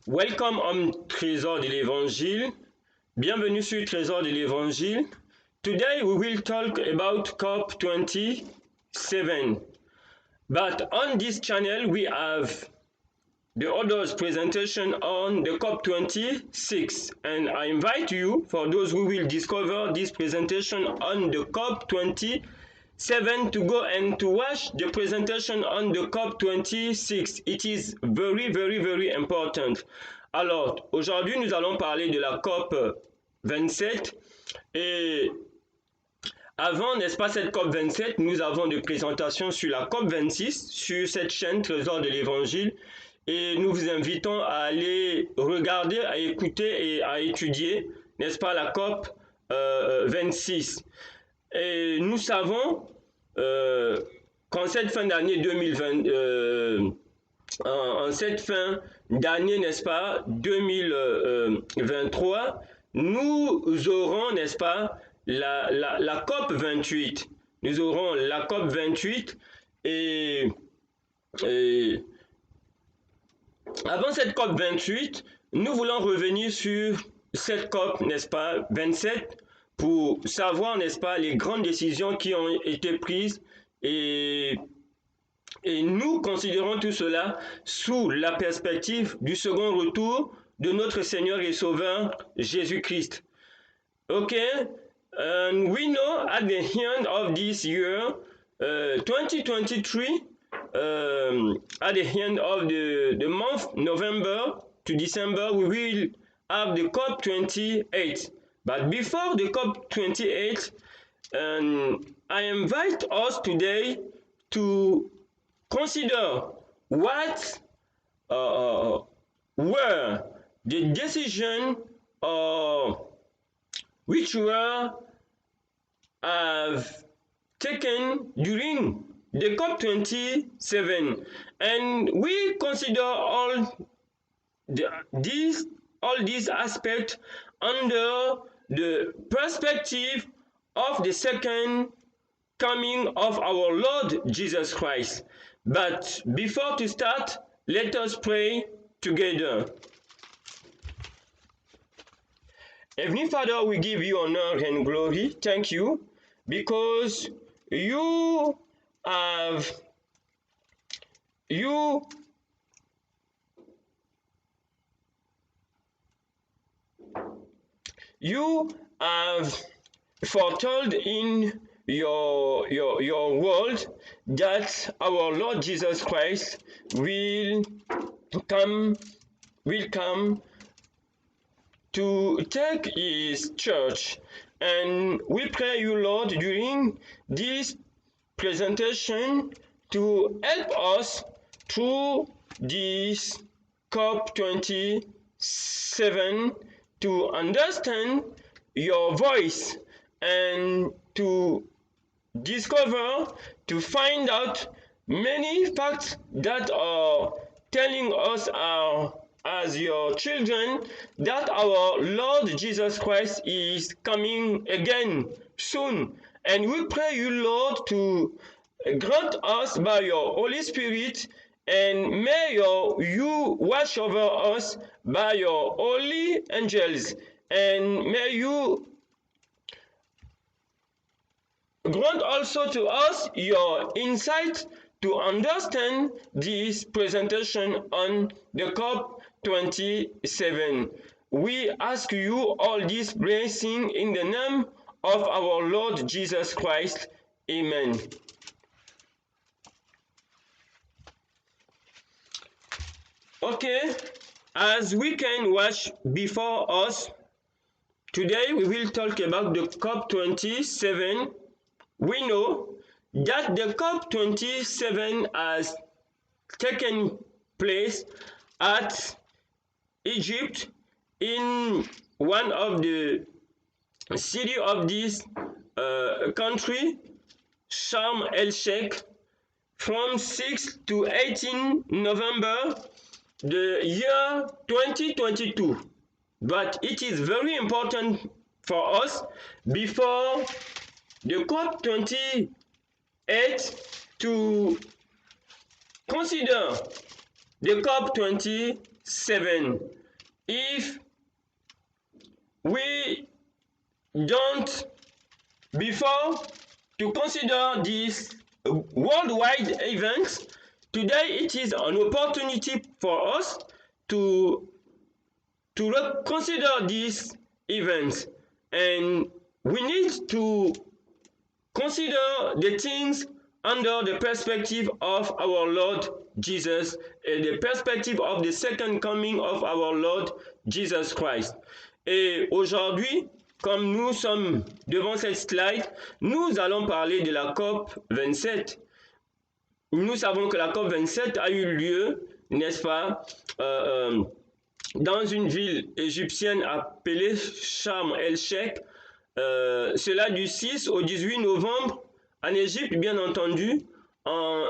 Welcome on Trésor de l'Évangile. Bienvenue sur Trésor de l'Évangile. Today we will talk about COP27. But on this channel we have the others presentation on the COP26, and I invite you, for those who will discover this presentation on the COP27, to go and to watch the presentation on the COP26. It is very important. Alors, aujourd'hui, nous allons parler de la COP27 et avant, n'est-ce pas, cette COP27, nous avons des présentations sur la COP26 sur cette chaîne Trésor de l'Évangile. Et nous vous invitons à aller regarder, à écouter et à étudier, n'est-ce pas, la COP 26. Et nous savons qu'en cette fin d'année 2020, en cette fin d'année, n'est-ce pas, 2023, nous aurons, n'est-ce pas, la COP 28. Nous aurons la COP 28 et avant cette COP 28, nous voulons revenir sur cette COP, n'est-ce pas, 27, pour savoir, n'est-ce pas, les grandes décisions qui ont été prises et nous considérons tout cela sous la perspective du second retour de notre Seigneur et Sauveur Jésus-Christ. Okay, and we know at the end of this year, 2023, at the end of the month November to December, we will have the COP28. But before the COP28, I invite us today to consider what were the decision which were taken during the COP27, and we consider all these aspects under the perspective of the second coming of our Lord Jesus Christ. But before to start, let us pray together. Heavenly Father, we give you honor and glory. Thank you, because you have foretold in your word that our Lord Jesus Christ will come to take his church. And we pray you, Lord, during this presentation to help us through this COP27 to understand your voice and to discover, to find out many facts that are telling us as your children that our Lord Jesus Christ is coming again soon. And we pray you, Lord, to grant us by your Holy Spirit, and may you watch over us by your holy angels, and may you grant also to us your insight to understand this presentation on the COP27. We ask you all this blessing in the name of our Lord Jesus Christ. Amen. Okay, as we can watch before us, today we will talk about the COP27. We know that the COP27 has taken place at Egypt, in one of the city of this country, Sharm el-Sheikh, from 6 to 18 November the year 2022. But it is very important for us before the COP28 to consider the COP27. If we don't, before to consider this worldwide event, today it is an opportunity for us to consider these events, and we need to consider the things under the perspective of our Lord Jesus et the perspective of the second coming of our Lord Jesus Christ. Et aujourd'hui, comme nous sommes devant cette slide, nous allons parler de la COP 27. Nous savons que la COP 27 a eu lieu, n'est-ce pas, dans une ville égyptienne appelée Sharm el-Sheikh, cela du 6 au 18 novembre en Égypte, bien entendu, en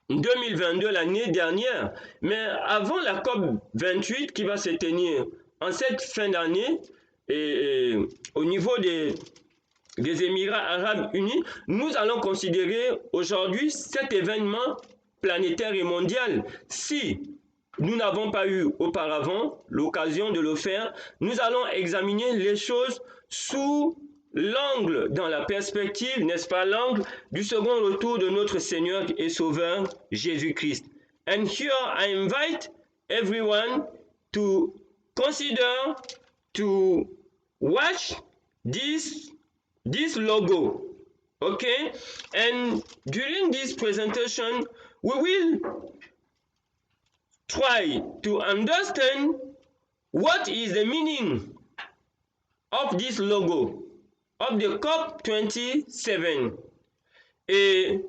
2022, l'année dernière. Mais avant la COP 28 qui va se tenir en cette fin d'année, et au niveau des Émirats arabes unis, nous allons considérer aujourd'hui cet événement planétaire et mondial. Si nous n'avons pas eu auparavant l'occasion de le faire, nous allons examiner les choses sous l'angle, dans la perspective, n'est-ce pas, l'angle du second retour de notre Seigneur et Sauveur Jésus-Christ. And here I invite everyone to consider, to watch this logo, okay? And during this presentation, we will try to understand what is the meaning of this logo of the COP27. Et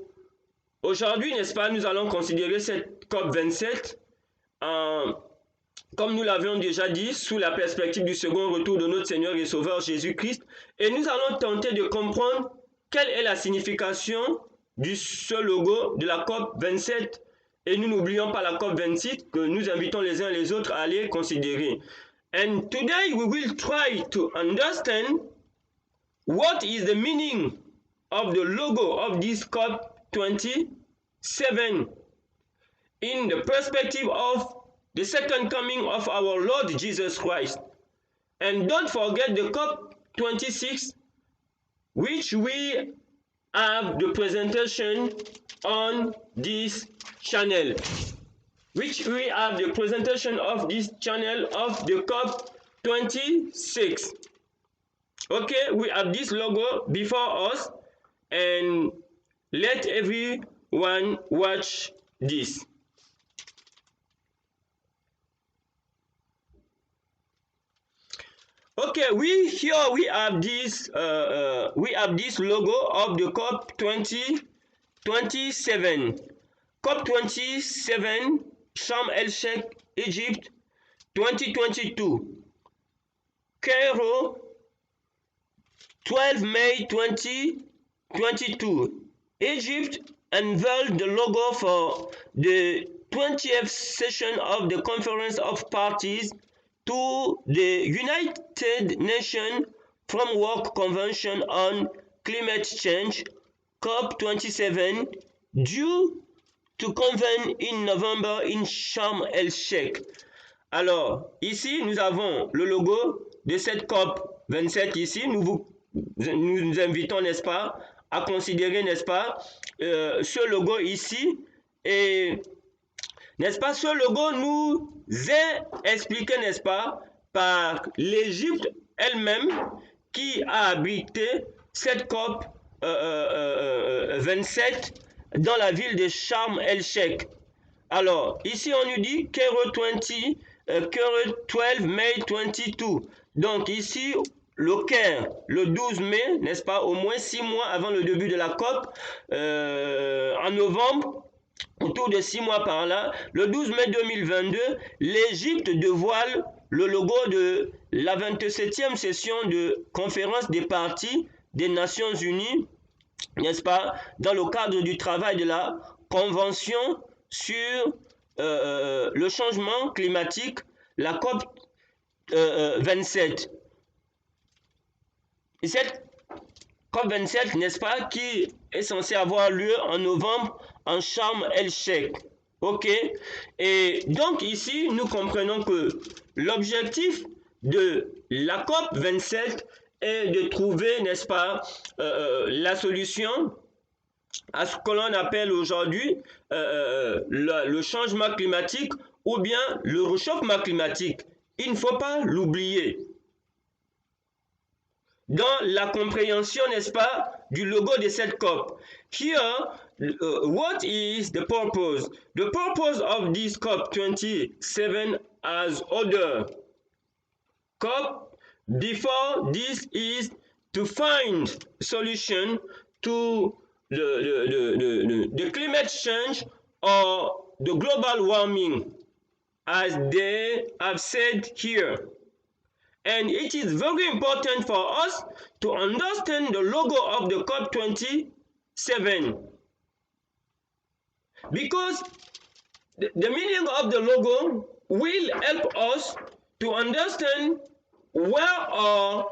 aujourd'hui, n'est-ce pas, nous allons considérer cette COP27 comme nous l'avions déjà dit, sous la perspective du second retour de notre Seigneur et Sauveur Jésus-Christ. Et nous allons tenter de comprendre quelle est la signification de ce logo de la COP27. Et nous n'oublions pas la COP28 que nous invitons les uns les autres à aller considérer. And today we will try to understand what is the meaning of the logo of this COP27 in the perspective of the second coming of our Lord Jesus Christ. And don't forget the COP26, which we have the presentation on this channel. Which we have the presentation of this channel of the COP26. Okay, we have this logo before us, and let everyone watch this. Okay, we have this logo of the COP27. COP27 Sharm el-Sheikh, Egypt, 2022. Cairo, 12 May 2022. Egypt unveiled the logo for the 20th session of the Conference of Parties to the United Nations Framework Convention on Climate Change, COP27, due to convene in November in Sharm el-Sheikh. Alors, ici, nous avons le logo de cette COP27 ici. Nous invitons, n'est-ce pas, à considérer, n'est-ce pas, ce logo ici. Et, n'est-ce pas, ce logo nous est expliqué, n'est-ce pas, par l'Égypte elle-même qui a abrité cette COP 27 dans la ville de Sharm el-Sheikh. Alors, ici on nous dit Cairo 12 May 22. Donc ici, le Caire, le 12 mai, n'est-ce pas, au moins 6 mois avant le début de la COP, en novembre, autour de 6 mois par là, le 12 mai 2022, l'Égypte dévoile le logo de la 27e session de conférence des parties des Nations Unies, n'est-ce pas, dans le cadre du travail de la Convention sur le changement climatique, la COP 27. Et cette COP 27, n'est-ce pas, qui est censée avoir lieu en novembre en Sharm el-Sheikh. Ok. Et donc ici, nous comprenons que l'objectif de la COP 27 est de trouver, n'est-ce pas, la solution à ce que l'on appelle aujourd'hui le changement climatique ou bien le réchauffement climatique. Il ne faut pas l'oublier. Dans la compréhension, n'est-ce pas, du logo de cette COP. Here, what is the purpose? The purpose of this COP 27 as other COP before this is to find solution to the climate change or the global warming, as they have said here. And it is very important for us to understand the logo of the COP27, because the meaning of the logo will help us to understand where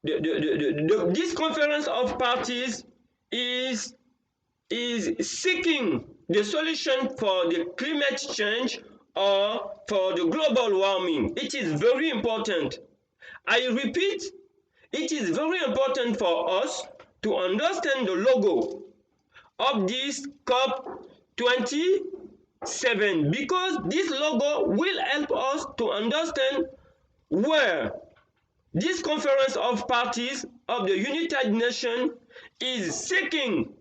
this conference of parties is seeking the solution for the climate change or for the global warming. It is very important. I repeat, it is very important for us to understand the logo of this COP27, because this logo will help us to understand where this conference of parties of the United Nations is seeking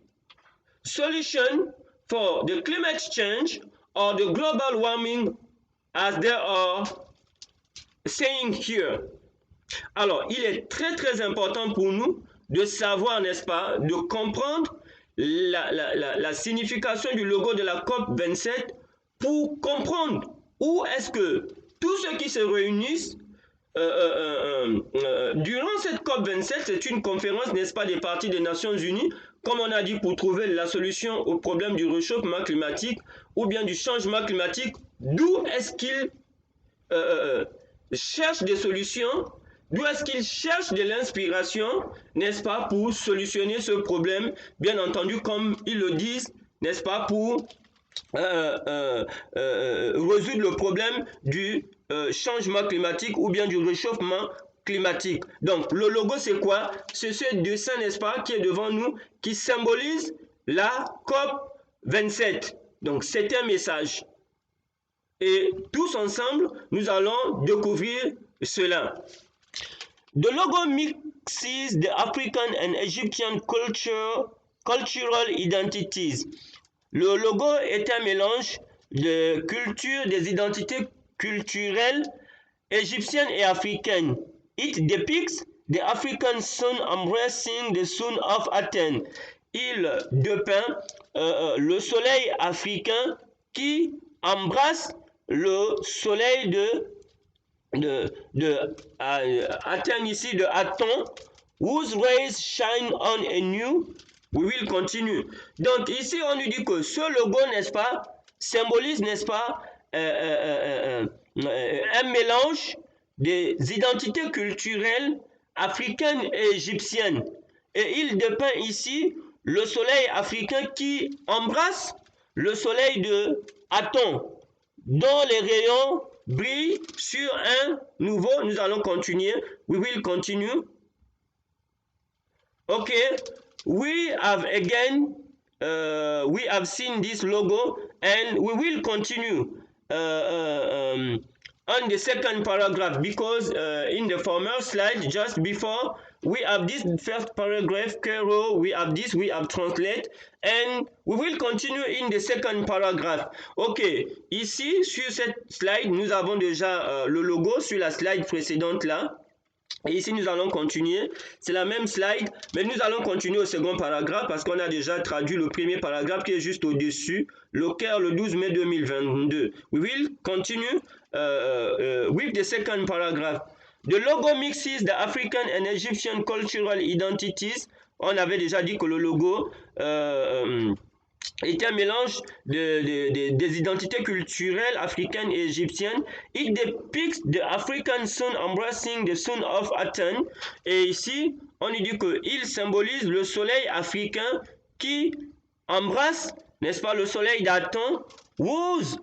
solution for the climate change or the global warming, as they are saying here. Alors, il est très très important pour nous de savoir, n'est-ce pas, de comprendre la signification du logo de la COP 27 pour comprendre où est-ce que tous ceux qui se réunissent durant cette COP 27, c'est une conférence, n'est-ce pas, des parties des Nations Unies, comme on a dit, pour trouver la solution au problème du réchauffement climatique ou bien du changement climatique. D'où est-ce qu'ils cherchent des solutions, d'où est-ce qu'ils cherchent de l'inspiration, n'est-ce pas, pour solutionner ce problème, bien entendu, comme ils le disent, n'est-ce pas, pour résoudre le problème du changement climatique ou bien du réchauffement climatique. Donc, le logo, c'est quoi? C'est ce dessin, n'est-ce pas, qui est devant nous, qui symbolise la COP 27. Donc, c'est un message. Et tous ensemble, nous allons découvrir cela. The logo mixes the African and Egyptian cultural identities. Le logo est un mélange de cultures, des identités culturelles égyptiennes et africaines. It depicts the African sun embracing the sun of Athens. Il dépeint le soleil africain qui embrasse le soleil de Athènes, ici de Athon, whose rays shine on a new. We will continue. Donc ici on nous dit que ce logo, n'est-ce pas, symbolise, n'est-ce pas, un mélange des identités culturelles africaines et égyptiennes. Et il dépeint ici le soleil africain qui embrasse le soleil de Athon, dont les rayons brillent sur un nouveau. Nous allons continuer. We will continue. Okay. We have again, we have seen this logo, and we will continue on the second paragraph, because in the former slide just before, we have this first paragraph, Kero, we have this, we have translate, and we will continue in the second paragraph. Ok, ici sur cette slide, nous avons déjà le logo sur la slide précédente là. Et ici, nous allons continuer. C'est la même slide, mais nous allons continuer au second paragraphe parce qu'on a déjà traduit le premier paragraphe qui est juste au-dessus. Le Caire, le 12 mai 2022. We will continue with the second paragraph. The logo mixes the African and Egyptian cultural identities. On avait déjà dit que le logo est un mélange des identités culturelles africaines et égyptiennes. It depicts the African sun embracing the sun of Athens. Et ici, on nous dit qu'il symbolise le soleil africain qui embrasse, n'est-ce pas, le soleil d'Athon, whose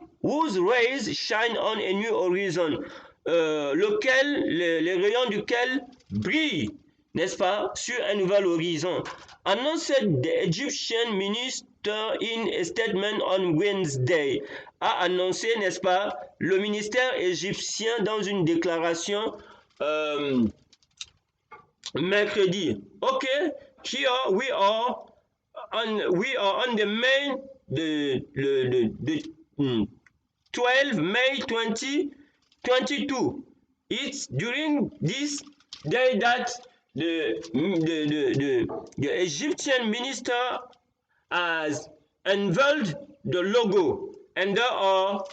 rays shine on a new horizon, les rayons duquel brillent, n'est-ce pas, sur un nouvel horizon. Announced the Egyptian minister in a statement on Wednesday, a annoncé, n'est-ce pas, le ministère égyptien dans une déclaration mercredi. Okay, here we are on the May the 12 May 2022. It's during this day that the Egyptian minister has unveiled the logo, and there are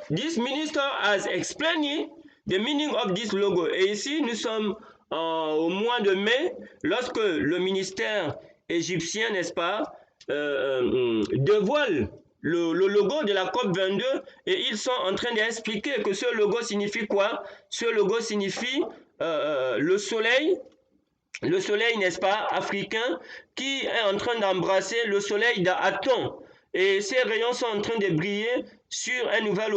this minister has explained the meaning of this logo. Et ici, nous sommes au mois de mai, lorsque le ministère égyptien, n'est-ce pas, dévoile le logo de la COP 22, et ils sont en train d'expliquer que ce logo signifie quoi? Ce logo signifie le soleil, n'est-ce pas, africain, qui est en train d'embrasser le soleil d'Aton. Et ces rayons sont en train de briller sur un nouvel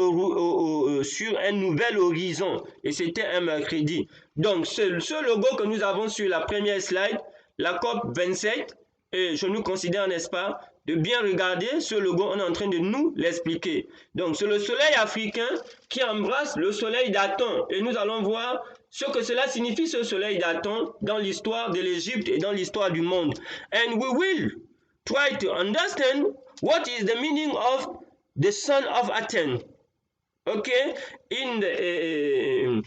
horizon. Et c'était un mercredi. Donc, ce logo que nous avons sur la première slide, la COP 27, et je nous considère, n'est-ce pas, de bien regarder ce logo, on est en train de nous l'expliquer. Donc, c'est le soleil africain qui embrasse le soleil d'Aton. Et nous allons voir ce que cela signifie, ce soleil d'Aton, dans l'histoire de l'Égypte et dans l'histoire du monde. And we will try to understand what is the meaning of the sun of Aten. Okay, in the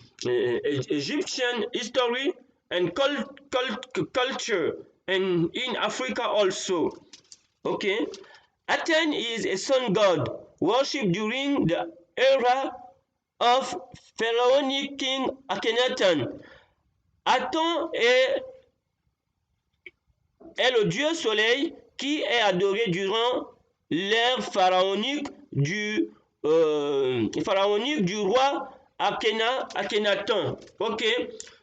Egyptian history and culture, and in Africa also. Okay, Aten is a sun god worshipped during the era of pharaonic king Akhenaten. Aton est le dieu soleil qui est adoré durant l'ère pharaonique du roi Akhenaton. Ok,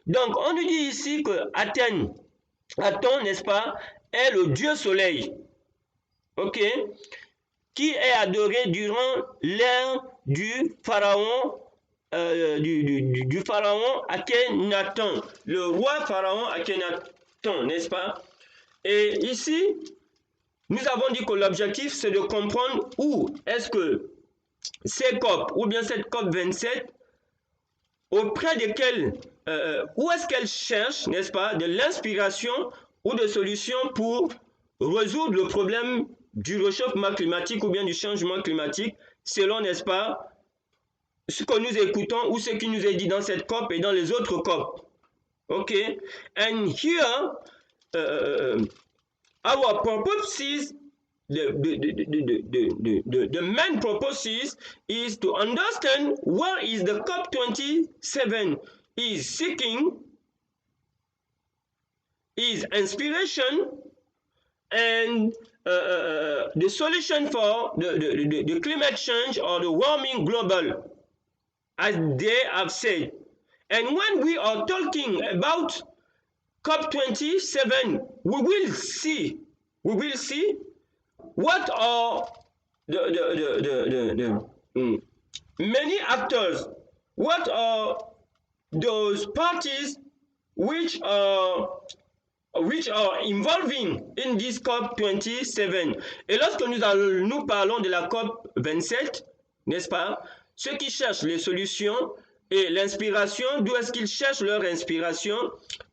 donc on nous dit ici que Aton, n'est-ce pas, est le dieu soleil. Ok, qui est adoré durant l'ère du pharaon du pharaon Akhenaton, le roi pharaon Akhenaton, n'est-ce pas? Et ici, nous avons dit que l'objectif, c'est de comprendre où est-ce que ces COP, ou bien cette COP 27, auprès desquelles, où est-ce qu'elle cherche, n'est-ce pas, de l'inspiration ou de solutions pour résoudre le problème du réchauffement climatique ou bien du changement climatique, selon, n'est-ce pas, ce que nous écoutons ou ce qui nous est dit dans cette COP et dans les autres COP. Ok? And here, our purpose is, the main purpose is to understand what is the COP27 is seeking, is inspiration, and the solution for the climate change or the warming global, as they have said. And when we are talking about COP27, we will see what are the many actors, what are those parties which are involving in this COP27. Et lorsque nous parlons de la COP27, n'est-ce pas, ceux qui cherchent les solutions et l'inspiration, d'où est-ce qu'ils cherchent leur inspiration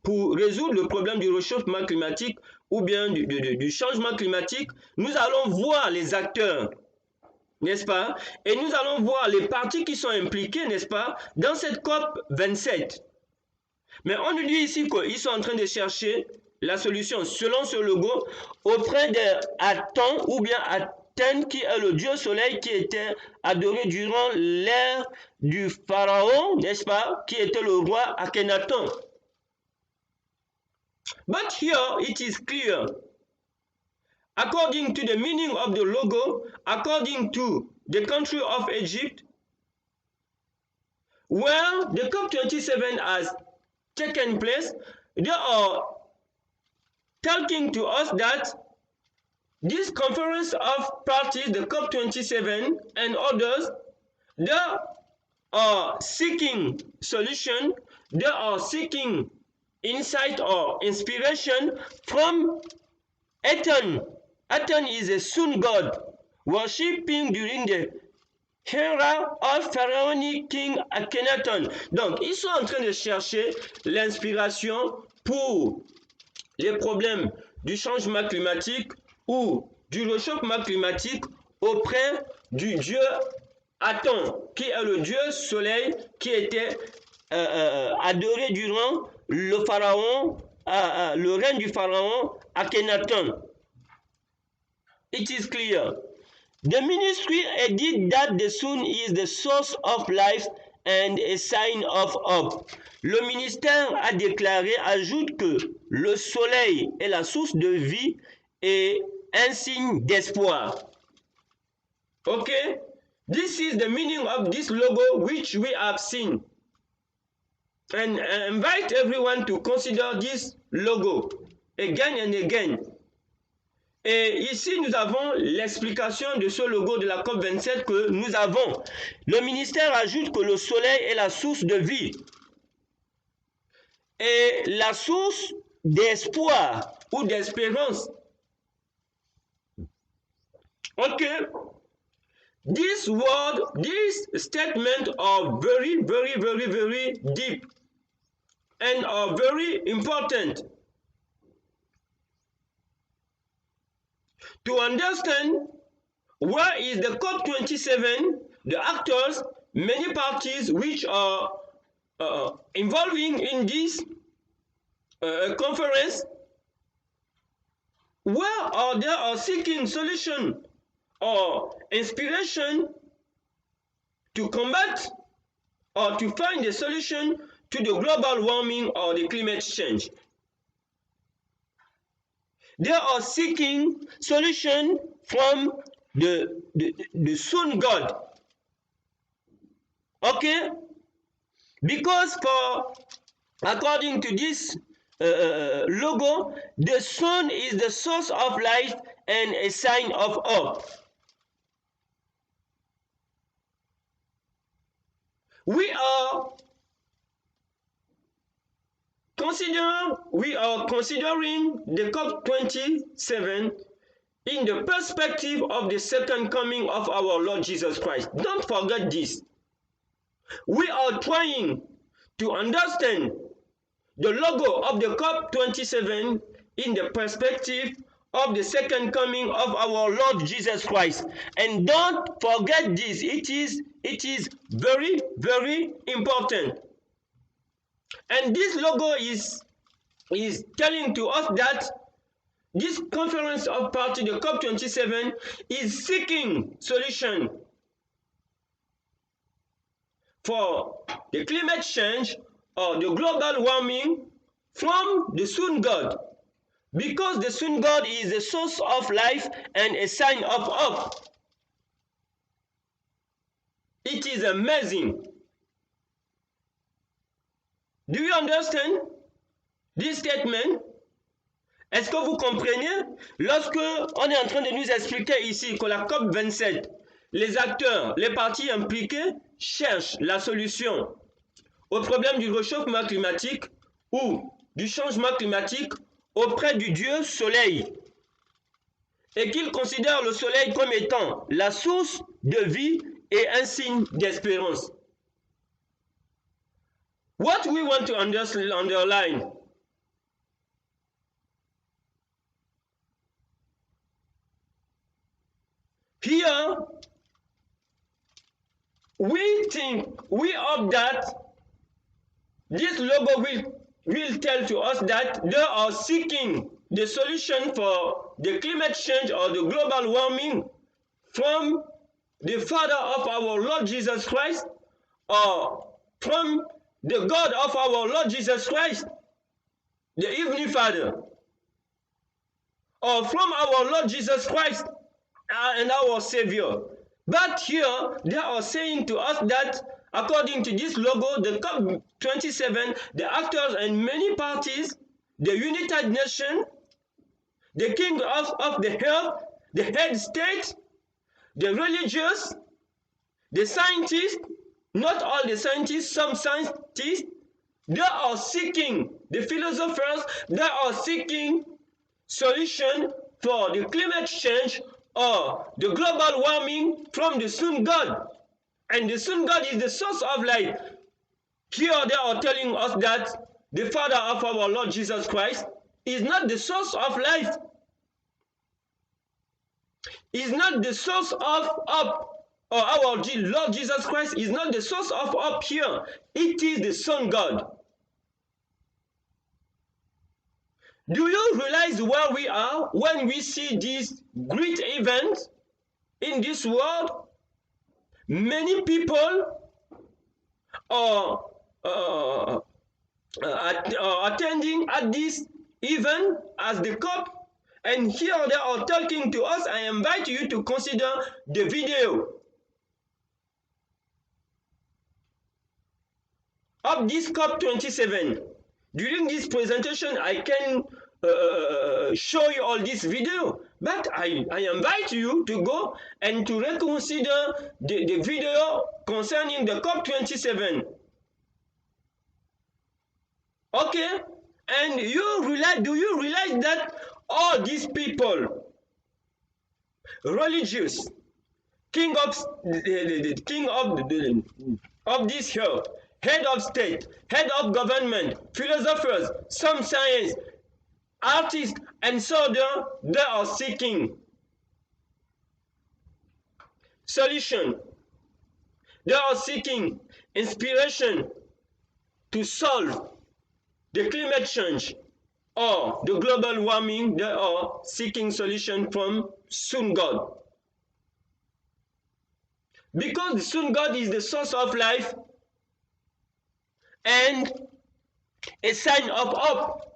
pour résoudre le problème du réchauffement climatique ou bien du changement climatique, nous allons voir les acteurs, n'est-ce pas, et nous allons voir les parties qui sont impliquées, n'est-ce pas, dans cette COP27. Mais on nous dit ici qu'ils sont en train de chercher la solution, selon ce logo, auprès d'Aton ou bien Aten, qui est le dieu soleil qui était adoré durant l'ère du pharaon, n'est-ce pas, qui était le roi Akhenaton. But here it is clear, according to the meaning of the logo, according to the country of Egypt, where the COP27 has taken place, they are talking to us that this conference of parties, the COP27 and others, they are seeking solution, they are seeking insight or inspiration from Aten. Aten is a sun god, worshipping during the era of pharaonic king Akhenaton. Donc, ils sont en train de chercher l'inspiration pour les problèmes du changement climatique ou du réchauffement climatique auprès du dieu Aten, qui est le dieu soleil qui était adoré durant le pharaon, le règne du pharaon Akhenaton. It is clear. The ministry edit that the sun is the source of life and a sign of hope. Le ministère a déclaré, ajoute que le soleil est la source de vie et un signe d'espoir. Okay? This is the meaning of this logo which we have seen. And I invite everyone to consider this logo again and again. Et ici, nous avons l'explication de ce logo de la COP27 que nous avons. Le ministère ajoute que le soleil est la source de vie et la source d'espoir ou d'espérance. Okay. This word, this statement are very, very, very, very deep and are very important. To understand where is the COP27, the actors, many parties which are involving in this conference, where are they seeking solution or inspiration to combat or to find a solution to the global warming or the climate change. They are seeking solution from the sun god. Okay? Because according to this logo, the sun is the source of life and a sign of hope. We are considering the COP27 in the perspective of the second coming of our Lord Jesus Christ. Don't forget this. We are trying to understand the logo of the COP27 in the perspective of the second coming of our Lord Jesus Christ. And don't forget this. It is very, very important. And this logo is telling to us that this conference of parties, the COP27, is seeking solution for the climate change or the global warming from the sun god, because the sun god is the source of life and a sign of hope. It is amazing. Do you understand this statement? Est-ce que vous comprenez? Lorsque on est en train de nous expliquer ici que la COP27, les acteurs, les parties impliquées cherchent la solution au problème du réchauffement climatique ou du changement climatique auprès du Dieu Soleil, et qu'ils considèrent le Soleil comme étant la source de vie et un signe d'espérance. What we want to underline, here we hope that this logo will tell to us that they are seeking the solution for the climate change or the global warming from the Father of our Lord Jesus Christ, or from the God of our Lord Jesus Christ, the Heavenly Father, or from our Lord Jesus Christ and our Savior. But here they are saying to us that according to this logo, the COP27, the actors and many parties, the United Nations, the King of the Earth, the head state, the religious, the scientists, not all the scientists, some scientists, they are seeking, the philosophers, they are seeking solution for the climate change or the global warming from the sun god. And the sun god is the source of life. Here they are telling us that the Father of our Lord Jesus Christ is not the source of life. Is not the source of up, or our Lord Jesus Christ is not the source of up here. It is the sun god. Do you realize where we are when we see this great event in this world? Many people are attending at this event as the COP, and here they are talking to us. I invite you to consider the video of this COP27. During this presentation, I can show you all this video, but I invite you to go and to reconsider the video concerning the COP27. Okay? And do you realize that all these people, religious, king of this earth, head of state, head of government, philosophers, some science, artists, and so on, they are seeking solution. They are seeking inspiration to solve the climate change or the global warming. They are seeking solution from sun god. Because the sun god is the source of life and a sign of hope.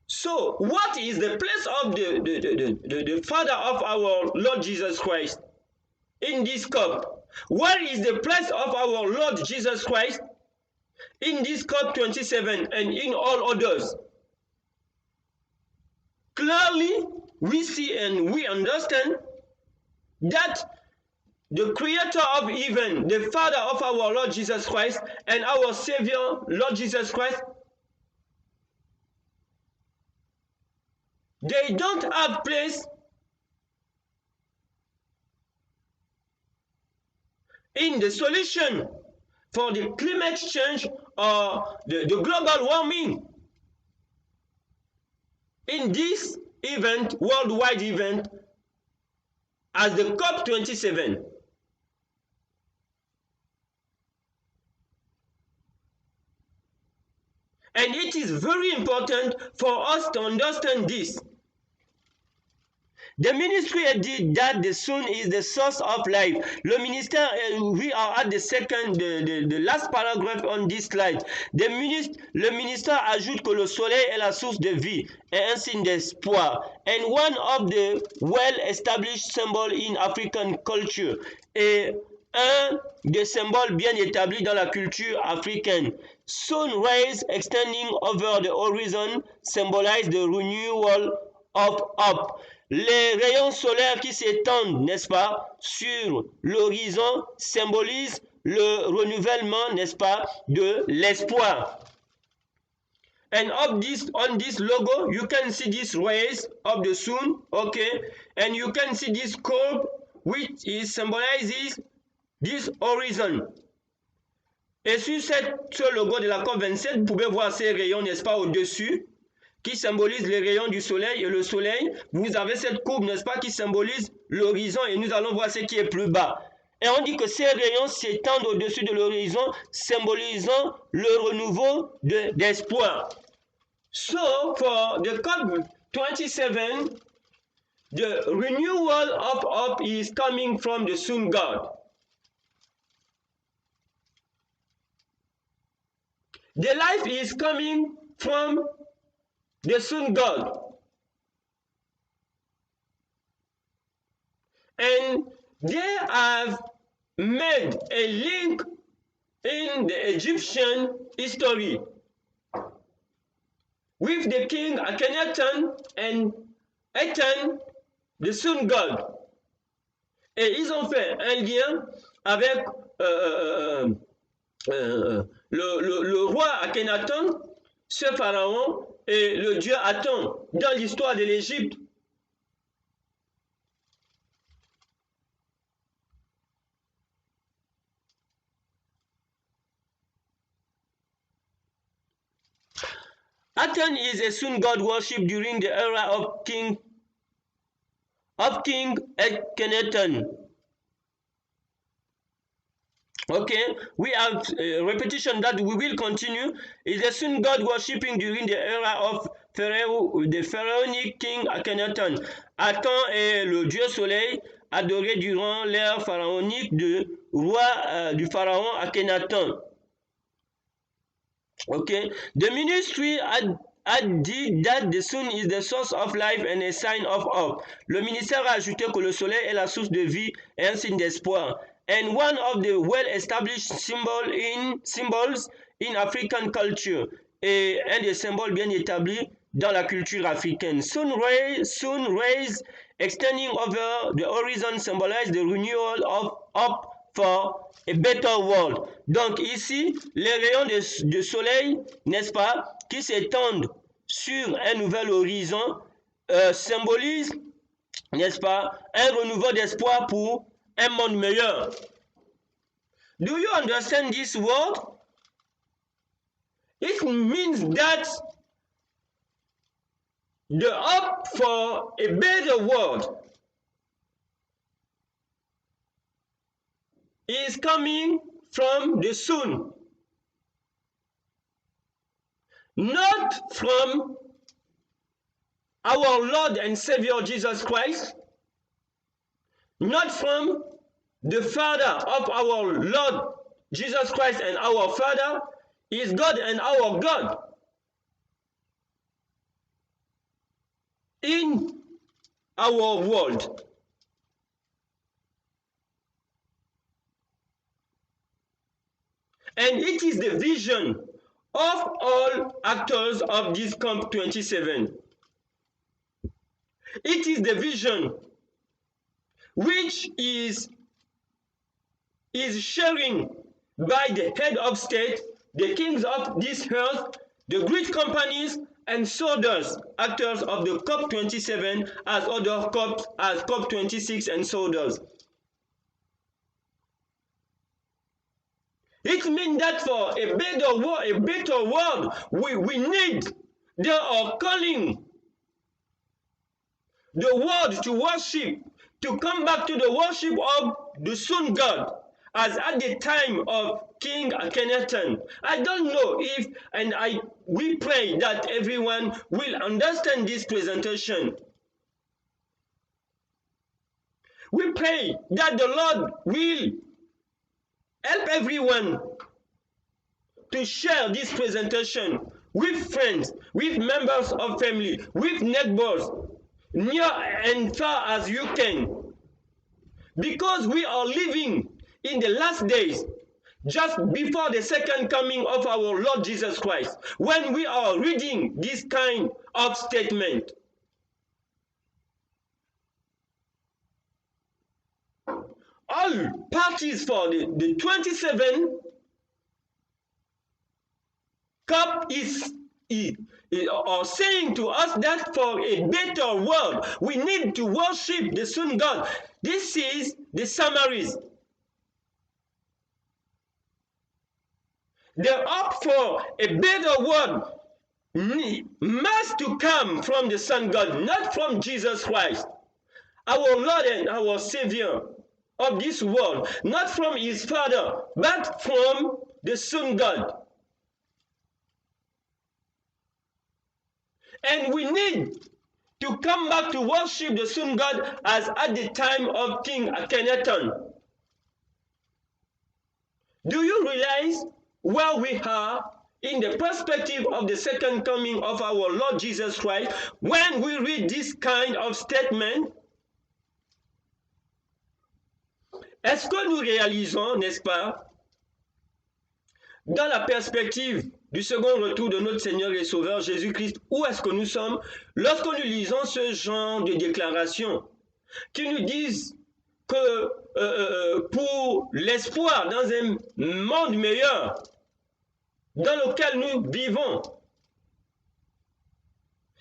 So, what is the place of the Father of our Lord Jesus Christ in this COP? Where is the place of our Lord Jesus Christ in this COP27 and in all others? Clearly, we see and we understand that the creator of heaven, the Father of our Lord Jesus Christ, and our Savior, Lord Jesus Christ, they don't have place in the solution for the climate change or the global warming. In this event, worldwide event, as the COP27. And it is very important for us to understand this. The ministry a dit that the sun is the source of life. Le ministère, we are at the last paragraph on this slide. Le ministère ajoute que le soleil est la source de vie et un signe d'espoir. And one of the well-established symbols in African culture. Et un des symboles bien établis dans la culture africaine. Sun rays extending over the horizon symbolize the renewal of hope. Les rayons solaires qui s'étendent, n'est-ce pas, sur l'horizon symbolisent le renouvellement, n'est-ce pas, de l'espoir. And on this logo, you can see these rays of the sun, okay, and you can see this curve which symbolizes this horizon. Et sur ce logo de la COP27, vous pouvez voir ces rayons, n'est-ce pas, au-dessus, qui symbolise les rayons du soleil, et le soleil, vous avez cette courbe, n'est-ce pas, qui symbolise l'horizon, et nous allons voir ce qui est plus bas. Et on dit que ces rayons s'étendent au-dessus de l'horizon, symbolisant le renouveau d'espoir. So, for the COP27, the renewal of hope is coming from the sun god. The life is coming from the sun god. And they have made a link in the Egyptian history. with the king Akhenaten and Ethan, the sun god. Et ils ont fait un lien avec le roi Akhenaton, ce pharaon, et le dieu Aton dans l'histoire de l'Égypte. Aten is a sun god worshipped during the era of King Akhenaten. Okay, we have a repetition that we will continue. Is a sun god worshipping during the era of the pharaonic king Akhenaton. Aten est le dieu soleil adoré durant l'ère pharaonique du pharaon Akhenaton. Okay, the ministry had dit that the sun is the source of life and a sign of hope. Le ministère a ajouté que le soleil est la source de vie et un signe d'espoir. And one of the well-established symbols in African culture, et un des symboles bien établis dans la culture africaine. Sun rays extending over the horizon symbolize the renewal of hope for a better world. Donc ici, les rayons de soleil, n'est-ce pas, qui s'étendent sur un nouvel horizon, symbolisent, n'est-ce pas, un renouveau d'espoir pour un monde meilleur. Do you understand this word? It means that the hope for a better world is coming from the sun, not from our Lord and Savior Jesus Christ, not from the Father of our Lord Jesus Christ and our Father is God and our God. In our world. And it is the vision of all actors of this COP27. It is the vision which is sharing by the head of state, the kings of this earth, the great companies, and soldiers, actors of the COP27 as other COPs, as COP26 and soldiers. It means that for a better world, we need, they are calling the world to worship, to come back to the worship of the sun god, as at the time of King Akhenaten. I don't know if, and we pray that everyone will understand this presentation. We pray that the Lord will help everyone to share this presentation with friends, with members of family, with neighbors, near and far as you can. Because we are living in the last days, just before the second coming of our Lord Jesus Christ, when we are reading this kind of statement. All parties for the 27 COP are saying to us that for a better world, we need to worship the sun god. This is the summaries. The hope for a better world must to come from the sun god, not from Jesus Christ, our Lord and our Savior of this world, not from his Father, but from the sun god. And we need to come back to worship the sun god as at the time of King Akhenaton. Do you realize where we are in the perspective of the second coming of our Lord Jesus Christ when we read this kind of statement? Est-ce que nous réalisons, n'est-ce pas, dans la perspective du second retour de notre Seigneur et Sauveur Jésus-Christ, où est-ce que nous sommes lorsque nous lisons ce genre de déclarations qui nous disent que pour l'espoir dans un monde meilleur dans lequel nous vivons,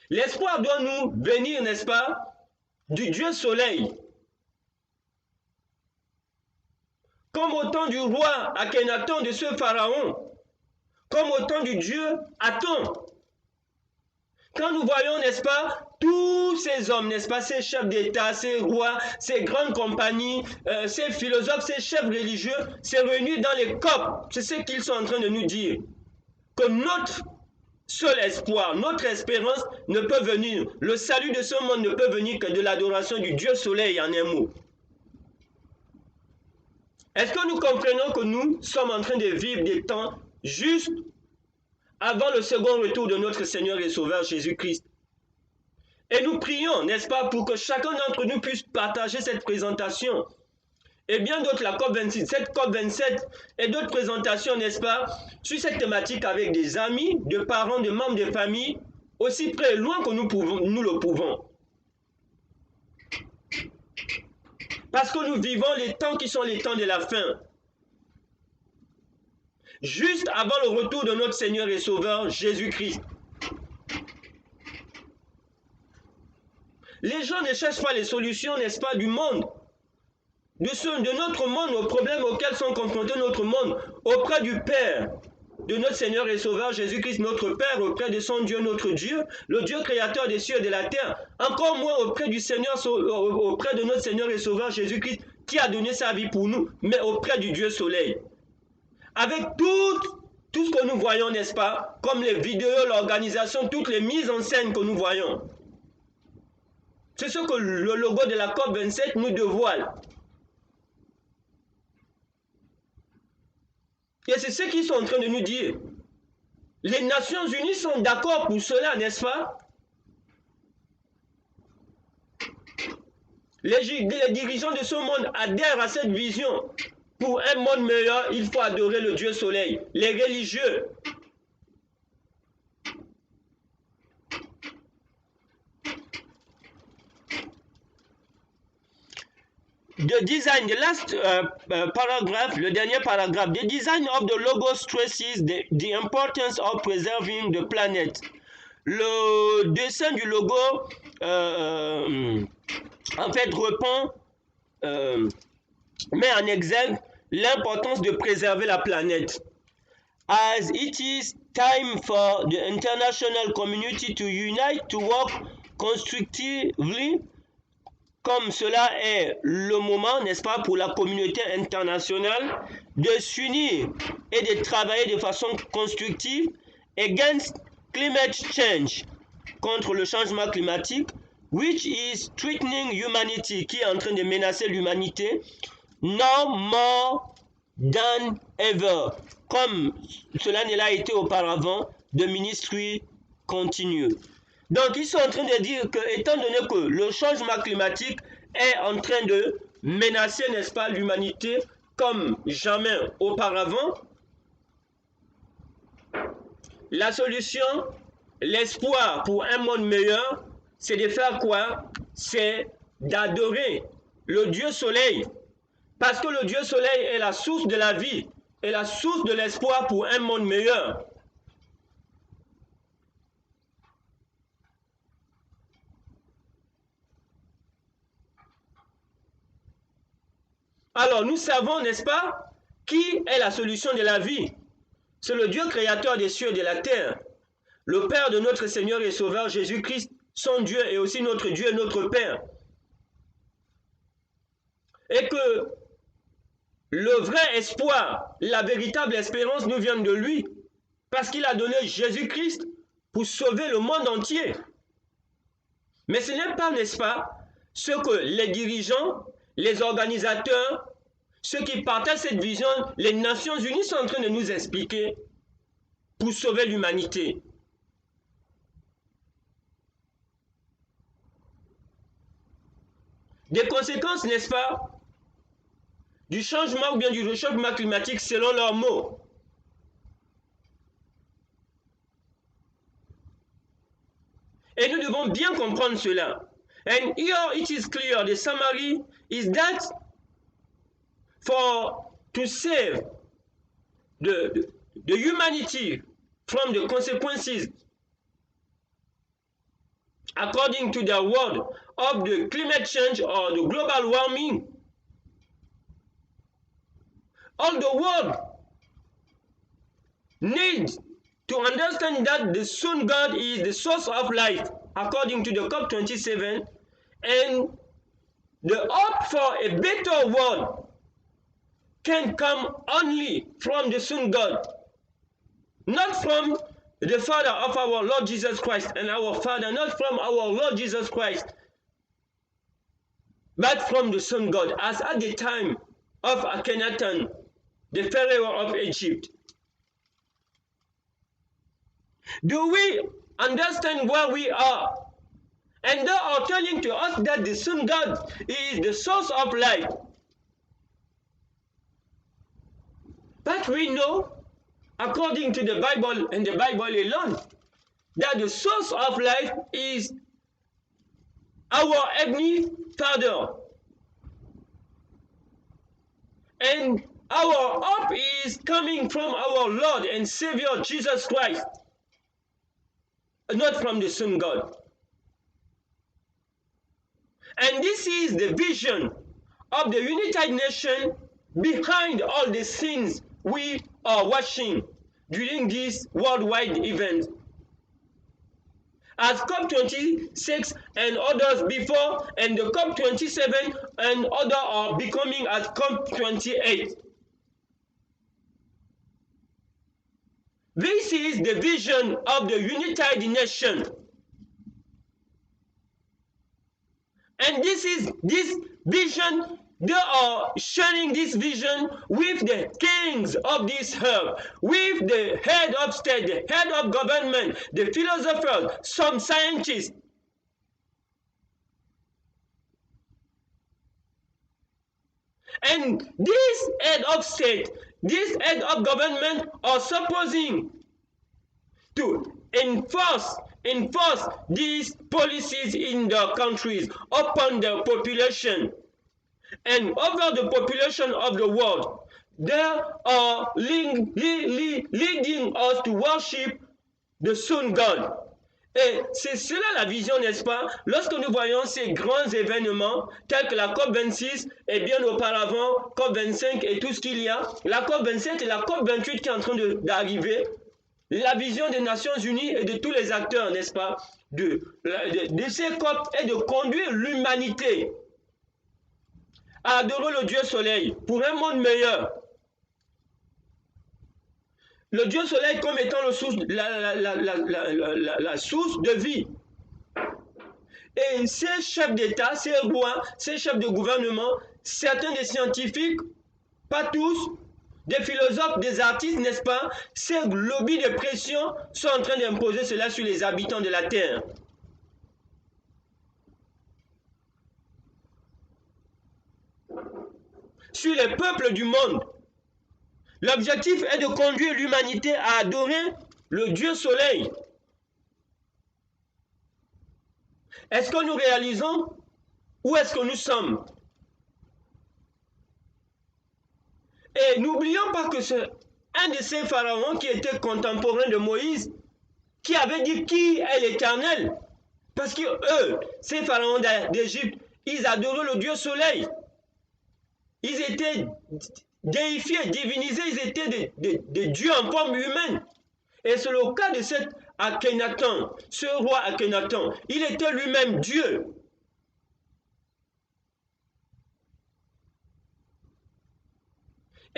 l'espoir doit nous venir, n'est-ce pas, du Dieu Soleil. Comme au temps du roi Akhenaton, de ce pharaon, comme au temps du Dieu Aton. Quand nous voyons, n'est-ce pas, tous ces hommes, n'est-ce pas, ces chefs d'État, ces rois, ces grandes compagnies, ces philosophes, ces chefs religieux, se réunissent dans les COP, c'est ce qu'ils sont en train de nous dire. Que notre seul espoir, notre espérance ne peut venir, le salut de ce monde ne peut venir que de l'adoration du Dieu Soleil en un mot. Est-ce que nous comprenons que nous sommes en train de vivre des temps juste avant le second retour de notre Seigneur et Sauveur Jésus-Christ? Et nous prions, n'est-ce pas, pour que chacun d'entre nous puisse partager cette présentation. Et bien d'autres, la COP26, cette COP27 et d'autres présentations, n'est-ce pas, sur cette thématique avec des amis, de parents, de membres de famille, aussi près et loin que nous le pouvons. Parce que nous vivons les temps qui sont les temps de la fin. Juste avant le retour de notre Seigneur et Sauveur Jésus-Christ. Les gens ne cherchent pas les solutions, n'est-ce pas, du monde. De notre monde, aux problèmes auxquels sont confrontés notre monde, auprès du Père, de notre Seigneur et Sauveur Jésus-Christ, notre Père, auprès de son Dieu, notre Dieu, le Dieu créateur des cieux et de la terre, encore moins auprès du Seigneur, auprès de notre Seigneur et Sauveur Jésus-Christ, qui a donné sa vie pour nous, mais auprès du Dieu Soleil. Avec tout ce que nous voyons, n'est-ce pas, comme les vidéos, l'organisation, toutes les mises en scène que nous voyons. C'est ce que le logo de la COP27 nous dévoile. Et c'est ce qu'ils sont en train de nous dire. Les Nations Unies sont d'accord pour cela, n'est-ce pas? Les dirigeants de ce monde adhèrent à cette vision. Pour un monde meilleur, il faut adorer le Dieu Soleil. Les religieux. The design, the last paragraph, le dernier paragraphe, the design of the logo stresses the importance of preserving the planet. Le dessin du logo, en fait, met en exergue l'importance de préserver la planète. As it is time for the international community to unite to work constructively, comme cela est le moment, n'est-ce pas, pour la communauté internationale de s'unir et de travailler de façon constructive against climate change, contre le changement climatique, which is threatening humanity, qui est en train de menacer l'humanité, now more than ever, comme cela ne l'a été auparavant, the ministry continue. Donc, ils sont en train de dire que, étant donné que le changement climatique est en train de menacer, n'est-ce pas, l'humanité comme jamais auparavant, la solution, l'espoir pour un monde meilleur, c'est de faire quoi? C'est d'adorer le Dieu Soleil. Parce que le Dieu Soleil est la source de la vie, est la source de l'espoir pour un monde meilleur. Alors nous savons, n'est-ce pas, qui est la solution de la vie? C'est le Dieu créateur des cieux et de la terre, le Père de notre Seigneur et Sauveur Jésus-Christ, son Dieu et aussi notre Dieu et notre Père. Et que le vrai espoir, la véritable espérance nous vient de lui, parce qu'il a donné Jésus-Christ pour sauver le monde entier. Mais ce n'est pas, n'est-ce pas, ce que les dirigeants, les organisateurs, ceux qui partagent cette vision, les Nations Unies sont en train de nous expliquer pour sauver l'humanité. Des conséquences, n'est-ce pas, du changement ou bien du réchauffement climatique selon leurs mots. devons bien comprendre cela. And here it is clear, the summary is that to save the humanity from the consequences according to the word of the climate change or the global warming, all the world needs to understand that the sun God is the source of life according to the COP27, and the hope for a better world can come only from the sun God, not from the Father of our Lord Jesus Christ and our Father, not from our Lord Jesus Christ, but from the sun God, as at the time of Akhenaten, the Pharaoh of Egypt. Do we understand where we are? And they are telling to us that the sun God is the source of life. But we know, according to the Bible and the Bible alone, that the source of life is our Heavenly Father. And our hope is coming from our Lord and Savior Jesus Christ, not from the sun God. And this is the vision of the United Nations behind all the scenes we are watching during this worldwide event. As COP26 and others before, and the COP27 and others are becoming as COP28. This is the vision of the United Nations. And this vision, they are sharing this vision with the kings of this earth, with the head of state, the head of government, the philosophers, some scientists. And this head of state, this head of government are supposing to enforce these policies in the countries upon the population and over the population of the world. They are leading us to worship the sun God. Et c'est cela la vision, n'est-ce pas? Lorsque nous voyons ces grands événements tels que la COP26 et bien auparavant COP25 et tout ce qu'il y a, la COP27 et la COP28 qui est en train d'arriver, la vision des Nations Unies et de tous les acteurs, n'est-ce pas, de ces COP est de conduire l'humanité à adorer le Dieu Soleil pour un monde meilleur. Le Dieu Soleil comme étant la source de vie. Et ces chefs d'État, ces rois, ces chefs de gouvernement, certains des scientifiques, pas tous, des philosophes, des artistes, n'est-ce pas, ces lobbies de pression sont en train d'imposer cela sur les habitants de la Terre. Sur les peuples du monde. L'objectif est de conduire l'humanité à adorer le Dieu Soleil. Est-ce que nous réalisons où est-ce que nous sommes? Et n'oublions pas que c'est un de ces pharaons qui était contemporain de Moïse, qui avait dit qui est l'Éternel. Parce que eux, ces pharaons d'Égypte, ils adoraient le Dieu Soleil. Ils étaient déifiés, divinisés, ils étaient des dieux en forme humaine. Et c'est le cas de cet Akhenaten, ce roi Akhenaten. Il était lui-même Dieu.